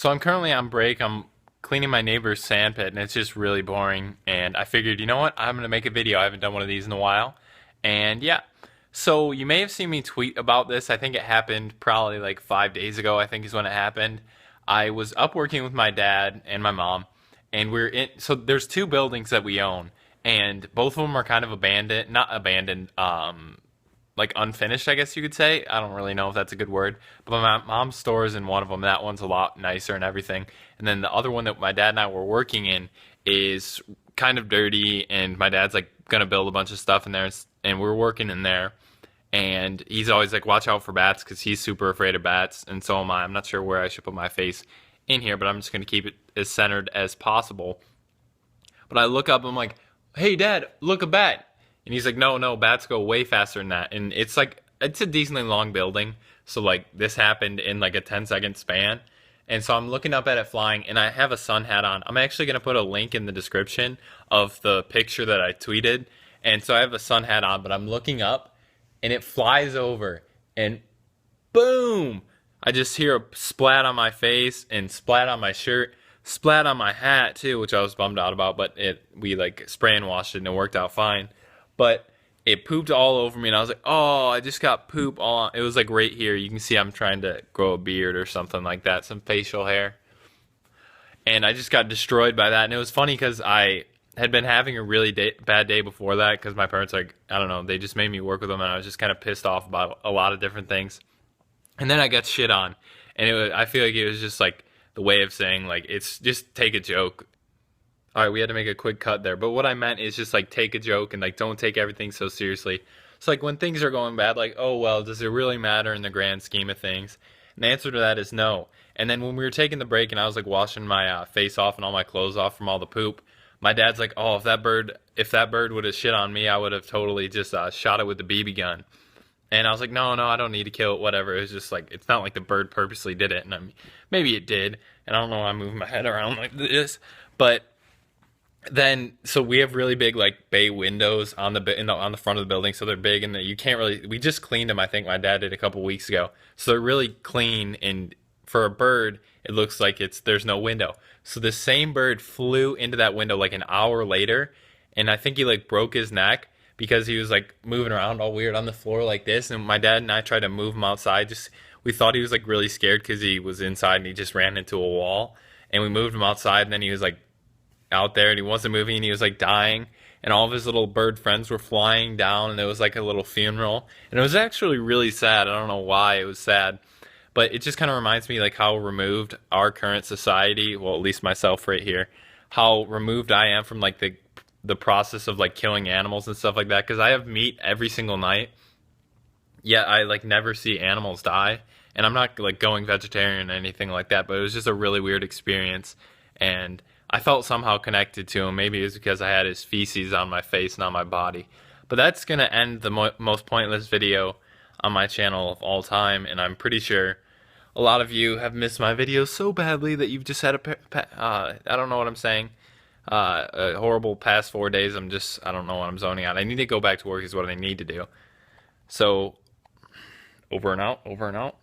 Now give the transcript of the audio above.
So I'm currently on break. I'm cleaning my neighbor's sand pit, and it's just really boring. And I figured, you know what? I'm gonna make a video. I haven't done one of these in a while. And yeah, so you may have seen me tweet about this. I think it happened probably like 5 days ago. I think is when it happened. I was up working with my dad and my mom, and we're in. So there's two buildings that we own, and both of them are kind of abandoned, not abandoned, like unfinished, I guess you could say. I don't really know if that's a good word, but my mom's store is in one of them. That one's a lot nicer and everything. And then the other one that my dad and I were working in is kind of dirty, and my dad's like gonna build a bunch of stuff in there, and we're working in there. And he's always like, watch out for bats because he's super afraid of bats, and so am I. I'm not sure where I should put my face in here, but I'm just gonna keep it as centered as possible. But I look up, I'm like, hey, Dad, look, a bat. And he's like, no, no, bats go way faster than that. And it's like, it's a decently long building. So, like, this happened in like a 10-second span. And so I'm looking up at it flying, and I have a sun hat on. I'm actually going to put a link in the description of the picture that I tweeted. And so I have a sun hat on, but I'm looking up, and it flies over, and boom! I just hear a splat on my face and splat on my shirt, splat on my hat too, which I was bummed out about, but we like spray and washed it and it worked out fine. But it pooped all over me, and I was like, oh, I just got poop all on. It was like right here. You can see I'm trying to grow a beard or something like that, some facial hair. And I just got destroyed by that. And it was funny because I had been having a really bad day before that because my parents, like, I don't know, they just made me work with them, and I was just kind of pissed off about a lot of different things. And then I got shit on. And I feel like it was just like the way of saying, like, it's just take a joke. All right, we had to make a quick cut there. But what I meant is just like take a joke and like don't take everything so seriously. It's like when things are going bad, like, oh, well, does it really matter in the grand scheme of things? And the answer to that is no. And then when we were taking the break and I was like washing my face off and all my clothes off from all the poop, my dad's like, oh, if that bird would have shit on me, I would have totally just shot it with the BB gun. And I was like, no, no, I don't need to kill it, whatever. It was just like, it's not like the bird purposely did it. And I mean, maybe it did. And I don't know why I'm moving my head around like this. But then, so we have really big like bay windows on on the front of the building, so they're big and you can't really. We just cleaned them. I think my dad did a couple weeks ago, so they're really clean. And for a bird, it looks like there's no window. So the same bird flew into that window like an hour later, and I think he like broke his neck because he was like moving around all weird on the floor like this. And my dad and I tried to move him outside. Just we thought he was like really scared because he was inside and he just ran into a wall. And we moved him outside, and then he was like out there and he wasn't moving and he was like dying, and all of his little bird friends were flying down, and it was like a little funeral, and it was actually really sad. I don't know why it was sad, but it just kind of reminds me like how removed our current society, well, at least myself right here, how removed I am from like the process of like killing animals and stuff like that, because I have meat every single night, yet I like never see animals die. And I'm not like going vegetarian or anything like that, but it was just a really weird experience. And I felt somehow connected to him. Maybe it was because I had his feces on my face and on my body. But that's going to end the most pointless video on my channel of all time. And I'm pretty sure a lot of you have missed my videos so badly that you've just had I don't know what I'm saying. A horrible past 4 days. I don't know what I'm zoning out. I need to go back to work is what I need to do. So, over and out, over and out.